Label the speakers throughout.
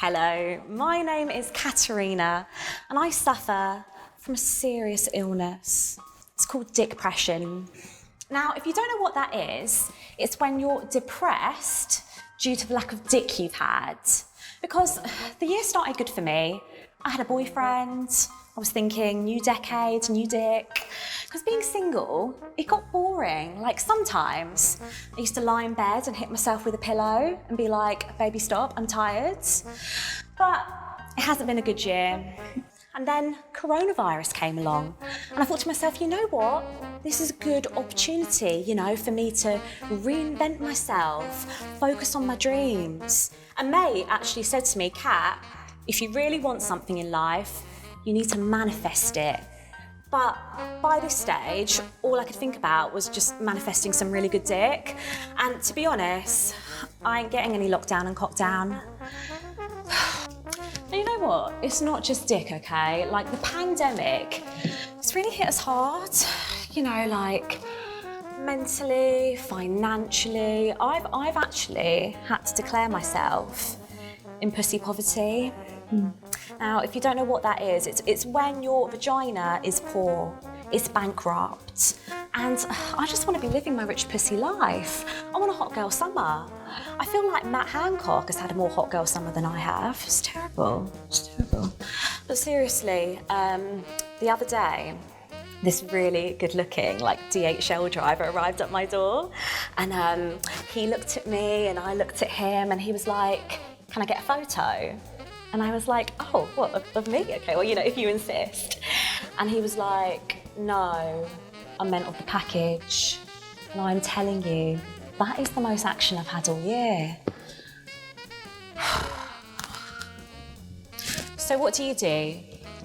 Speaker 1: Hello, my name is Katerina and I suffer from a serious illness. It's called Dickpression. Now, if you don't know what that is, it's when you're depressed due to the lack of dick you've had. Because the year started good for me. I had a boyfriend, I was thinking new decade, new dick. Because being single, it got boring. Like sometimes I used to lie in bed and hit myself with a pillow and be like, baby stop, I'm tired. But it hasn't been a good year. And then coronavirus came along. And I thought to myself, you know what? This is a good opportunity, for me to reinvent myself, focus on my dreams. And May actually said to me, Kat, if you really want something in life, you need to manifest it. But by this stage, all I could think about was just manifesting some really good dick. And to be honest, I ain't getting any lockdown and cockdown. And you know what? It's not just dick, okay? Like the pandemic, it's really hit us hard. Like mentally, financially. I've actually had to declare myself in pussy poverty. Now, if you don't know what that is, it's when your vagina is poor, it's bankrupt. And I just want to be living my rich pussy life. I want a hot girl summer. I feel like Matt Hancock has had a more hot girl summer than I have. It's terrible, it's terrible. But seriously, the other day, this really good-looking, DHL driver arrived at my door. And he looked at me and I looked at him and he was like, can I get a photo? And I was like, oh, what, of me? Okay, well, if you insist. And he was like, no, I meant of the package. And I'm telling you, that is the most action I've had all year. So what do you do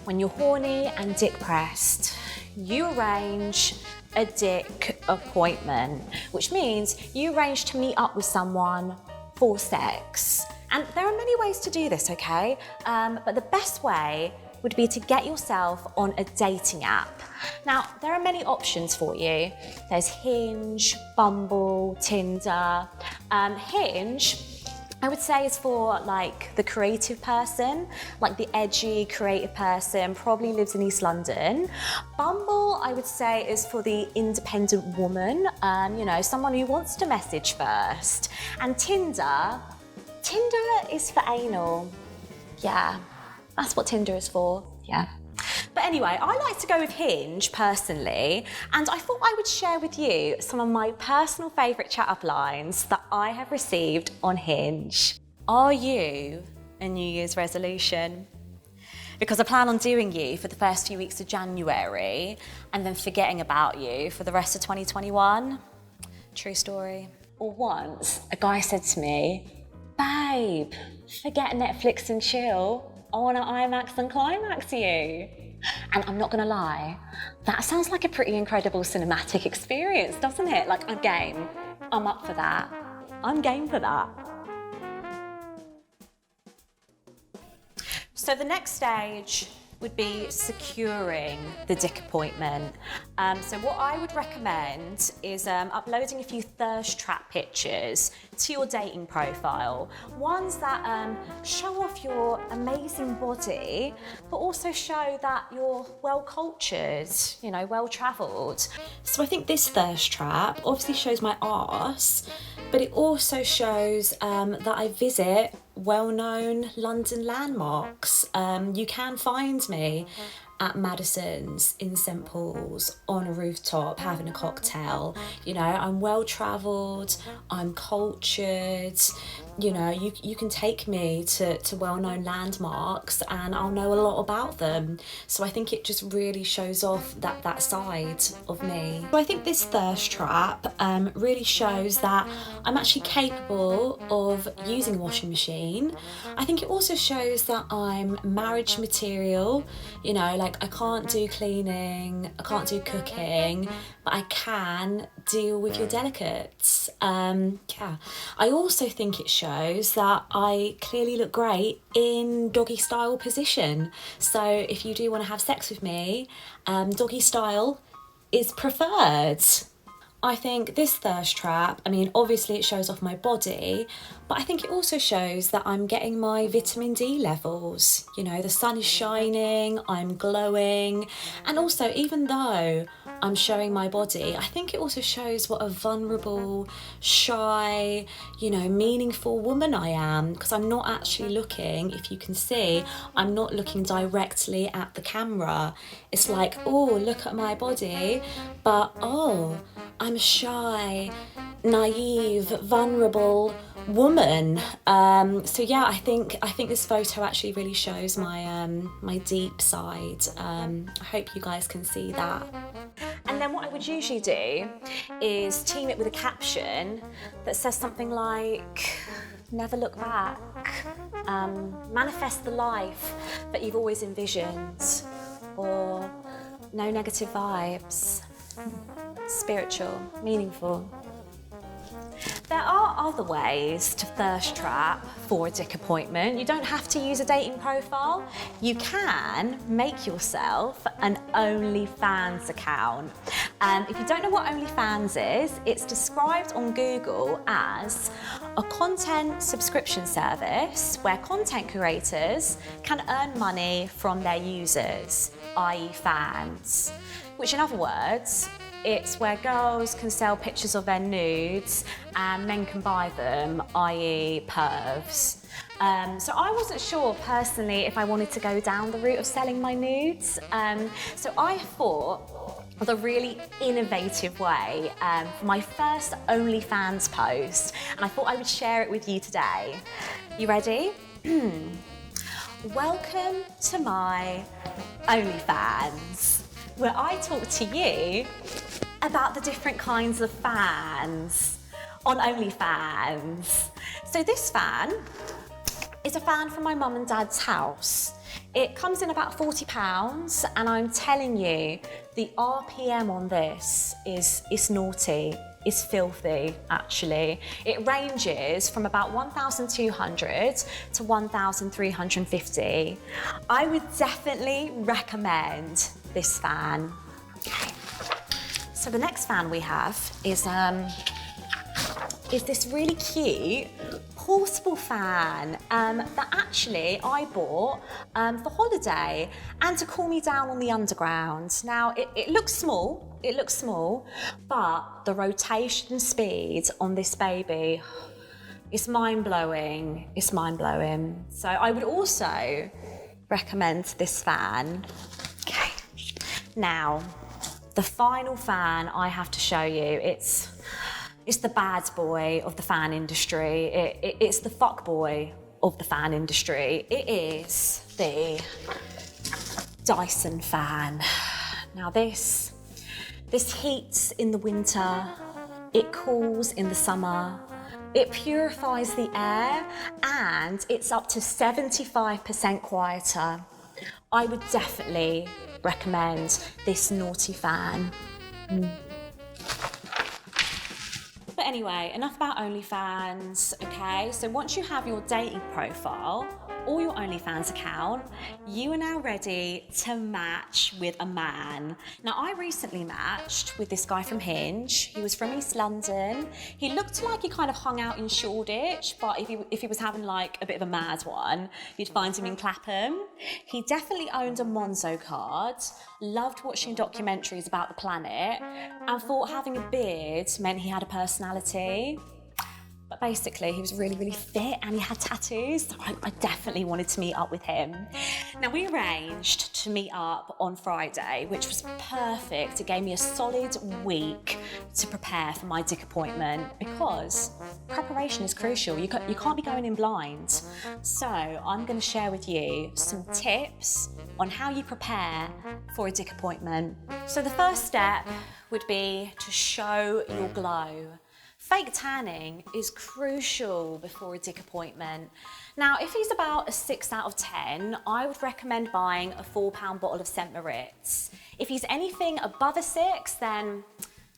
Speaker 1: when you're horny and dick-pressed? You arrange a dick appointment, which means you arrange to meet up with someone for sex. And there are many ways to do this, okay? But the best way would be to get yourself on a dating app. Now, there are many options for you. There's Hinge, Bumble, Tinder. Hinge, I would say, is for the creative person, the edgy creative person, probably lives in East London. Bumble, I would say, is for the independent woman, someone who wants to message first. And Tinder is for anal. Yeah, that's what Tinder is for, yeah. But anyway, I like to go with Hinge personally, and I thought I would share with you some of my personal favourite chat-up lines that I have received on Hinge. Are you a New Year's resolution? Because I plan on doing you for the first few weeks of January and then forgetting about you for the rest of 2021. True story. Or once, a guy said to me, babe, forget Netflix and chill. I want to IMAX and climax you. And I'm not going to lie, that sounds like a pretty incredible cinematic experience, doesn't it? I'm game. I'm up for that. I'm game for that. So the next stage would be securing the dick appointment. So what I would recommend is uploading a few thirst trap pictures to your dating profile. Ones that show off your amazing body, but also show that you're well-cultured, well-travelled. So I think this thirst trap obviously shows my arse, but it also shows that I visit well-known London landmarks. You can find me at Madison's in St Paul's on a rooftop having a cocktail. I'm well-travelled, I'm cultured, you can take me to well-known landmarks and I'll know a lot about them. So I think it just really shows off that side of me. So I think this thirst trap really shows that I'm actually capable of using a washing machine. I think it also shows that I'm marriage material, I can't do cleaning, I can't do cooking, but I can deal with your delicates. I also think it shows that I clearly look great in doggy style position. So if you do want to have sex with me, doggy style is preferred. I think this thirst trap, I mean, obviously it shows off my body, but I think it also shows that I'm getting my vitamin D levels. You know, the sun is shining, I'm glowing, and also even though I'm showing my body, I think it also shows what a vulnerable, shy, you know, meaningful woman I am, because I'm not actually looking, if you can see, I'm not looking directly at the camera. It's like, oh, look at my body, but oh, I'm a shy, naive, vulnerable woman. So yeah, I think this photo actually really shows my my deep side. I hope you guys can see that. And then what I would usually do is team it with a caption that says something like, never look back, manifest the life that you've always envisioned, or no negative vibes, spiritual, meaningful. There are other ways to thirst trap for a dick appointment. You don't have to use a dating profile. You can make yourself an OnlyFans account. If you don't know what OnlyFans is, it's described on Google as a content subscription service where content creators can earn money from their users, i.e. fans. Which in other words, it's where girls can sell pictures of their nudes and men can buy them, i.e. pervs. So I wasn't sure personally if I wanted to go down the route of selling my nudes. So I thought of a really innovative way for my first OnlyFans post, and I thought I would share it with you today. You ready? Welcome to my OnlyFans, where I talk to you about the different kinds of fans on OnlyFans. So this fan is a fan from my mum and dad's house. It comes in about £40, and I'm telling you, the RPM on this is naughty. Is filthy, actually. It ranges from about 1,200 to 1,350. I would definitely recommend this fan. Okay. So the next fan we have is this really cute portable fan that actually I bought for holiday and to cool me down on the underground. Now it looks small, but the rotation speed on this baby, it's mind-blowing. So I would also recommend this fan. Okay. Now, the final fan I have to show you, it's the bad boy of the fan industry. It's the fuck boy of the fan industry. It is the Dyson fan. Now this heats in the winter, it cools in the summer, it purifies the air, and it's up to 75% quieter. I would definitely recommend this naughty fan. But anyway, enough about OnlyFans, okay? So once you have your dating profile or your OnlyFans account, you are now ready to match with a man. Now, I recently matched with this guy from Hinge. He was from East London. He looked like he kind of hung out in Shoreditch, but if he was having like a bit of a mad one, you'd find him in Clapham. He definitely owned a Monzo card, loved watching documentaries about the planet, and thought having a beard meant he had a personality. But basically, he was really, really fit and he had tattoos, so I definitely wanted to meet up with him. Now, we arranged to meet up on Friday, which was perfect. It gave me a solid week to prepare for my dick appointment because preparation is crucial. You can't be going in blind. So I'm going to share with you some tips on how you prepare for a dick appointment. So the first step would be to show your glow. Fake tanning is crucial before a dick appointment. Now, if he's about a 6 out of 10, I would recommend buying a £4 bottle of St. Moritz. If he's anything above a 6, then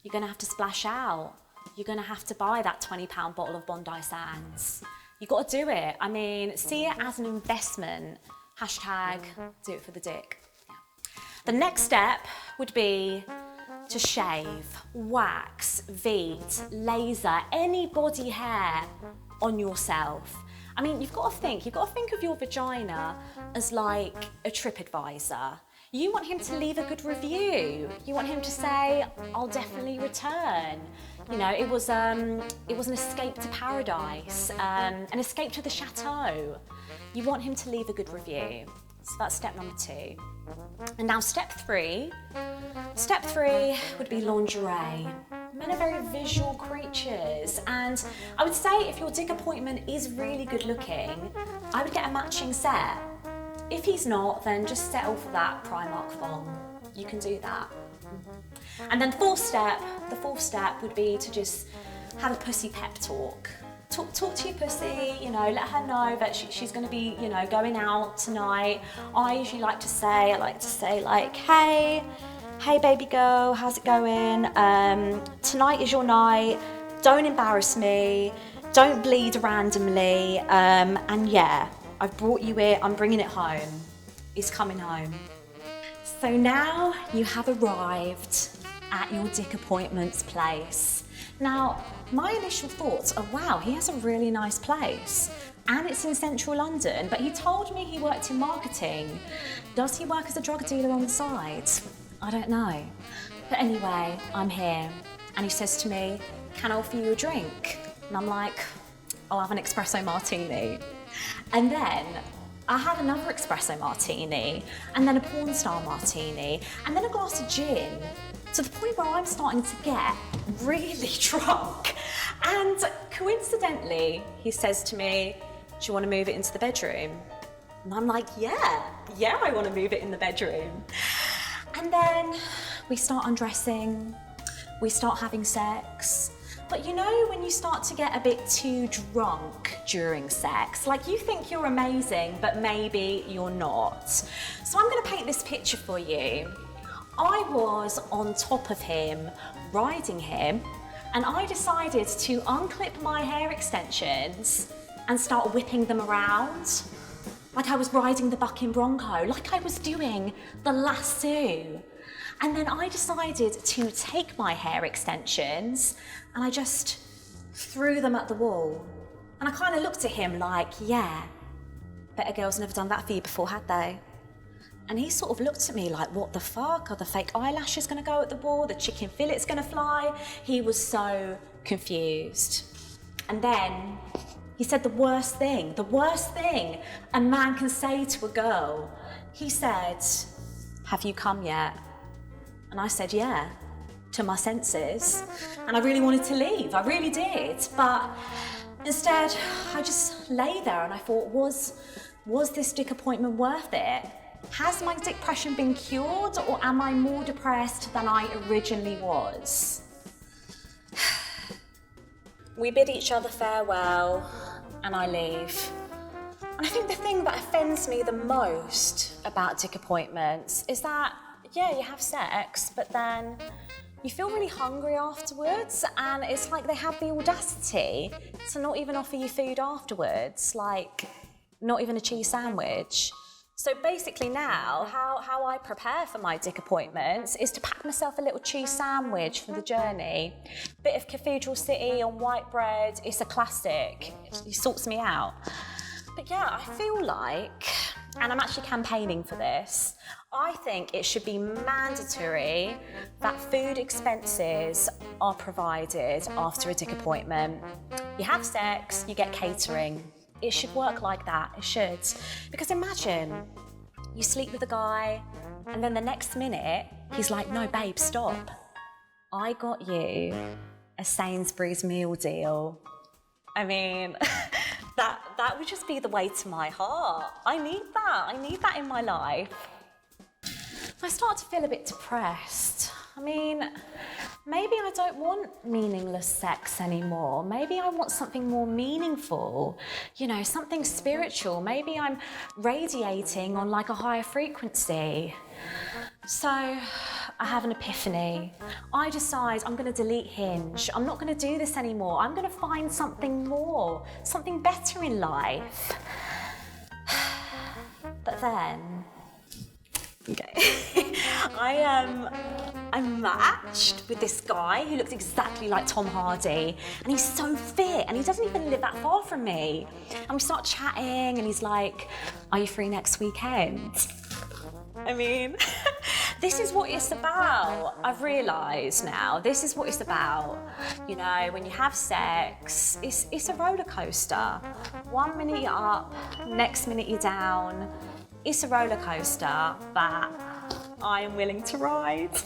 Speaker 1: you're gonna have to splash out. You're gonna have to buy that £20 bottle of Bondi Sands. You've got to do it. I mean, see it as an investment. # do it for the dick. Yeah. The next step would be to shave, wax, Veet, laser, any body hair on yourself. I mean, you've got to think of your vagina as like a TripAdvisor. You want him to leave a good review. You want him to say, I'll definitely return. You know, it was an escape to paradise, an escape to the chateau. You want him to leave a good review. So that's step number 2. And now step 3 would be lingerie. Men are very visual creatures, and I would say if your dick appointment is really good looking, I would get a matching set. If he's not, then just settle for that Primark thong. You can do that. And then the fourth step would be to just have a pussy pep talk. Talk to your pussy, you know, let her know that she's going to be, you know, going out tonight. I usually like to say like, hey baby girl, how's it going? Tonight is your night. Don't embarrass me. Don't bleed randomly. And yeah, I've brought you it. I'm bringing it home. It's coming home. So now you have arrived at your dick appointment's place. Now, my initial thoughts are, wow, he has a really nice place. And it's in central London, but he told me he worked in marketing. Does he work as a drug dealer on the side? I don't know. But anyway, I'm here. And he says to me, can I offer you a drink? And I'm like, I'll have an espresso martini. And then I have another espresso martini, and then a porn star martini, and then a glass of gin, to the point where I'm starting to get really drunk. And coincidentally, he says to me, do you want to move it into the bedroom? And I'm like, yeah, I want to move it in the bedroom. And then we start undressing, we start having sex. But you know when you start to get a bit too drunk during sex, like you think you're amazing, but maybe you're not. So I'm going to paint this picture for you. I was on top of him, riding him, and I decided to unclip my hair extensions and start whipping them around. Like I was riding the bucking bronco, like I was doing the lasso. And then I decided to take my hair extensions and I just threw them at the wall. And I kind of looked at him like, yeah, bet a girl's never done that for you before, had they? And he sort of looked at me like, what the fuck? Are the fake eyelashes gonna go at the wall? The chicken fillet's gonna fly? He was so confused. And then he said the worst thing a man can say to a girl. He said, have you come yet? And I said, yeah, to my senses. And I really wanted to leave, I really did. But instead, I just lay there and I thought, was this dick appointment worth it? Has my depression been cured, or am I more depressed than I originally was? We bid each other farewell and I leave. And I think the thing that offends me the most about dick appointments is that, yeah, you have sex, but then you feel really hungry afterwards, and it's like they have the audacity to not even offer you food afterwards, like not even a cheese sandwich. So basically now, how I prepare for my dick appointments is to pack myself a little cheese sandwich for the journey. Bit of Cathedral City on white bread, it's a classic. It sorts me out. But yeah, I feel like, and I'm actually campaigning for this, I think it should be mandatory that food expenses are provided after a dick appointment. You have sex, you get catering. It should work like that, it should. Because imagine, you sleep with a guy, and then the next minute, he's like, no, babe, stop. I got you a Sainsbury's meal deal. I mean, that would just be the way to my heart. I need that in my life. I start to feel a bit depressed. I mean, maybe I don't want meaningless sex anymore. Maybe I want something more meaningful, you know, something spiritual. Maybe I'm radiating on like a higher frequency. So I have an epiphany. I decide I'm going to delete Hinge. I'm not going to do this anymore. I'm going to find something more, something better in life. But then, okay, I'm matched with this guy who looks exactly like Tom Hardy, and he's so fit, and he doesn't even live that far from me. And we start chatting, and he's like, "Are you free next weekend?" I mean, this is what it's about. I've realised now, this is what it's about. You know, when you have sex, it's a roller coaster. 1 minute you're up, next minute you're down. It's a roller coaster, but I am willing to ride.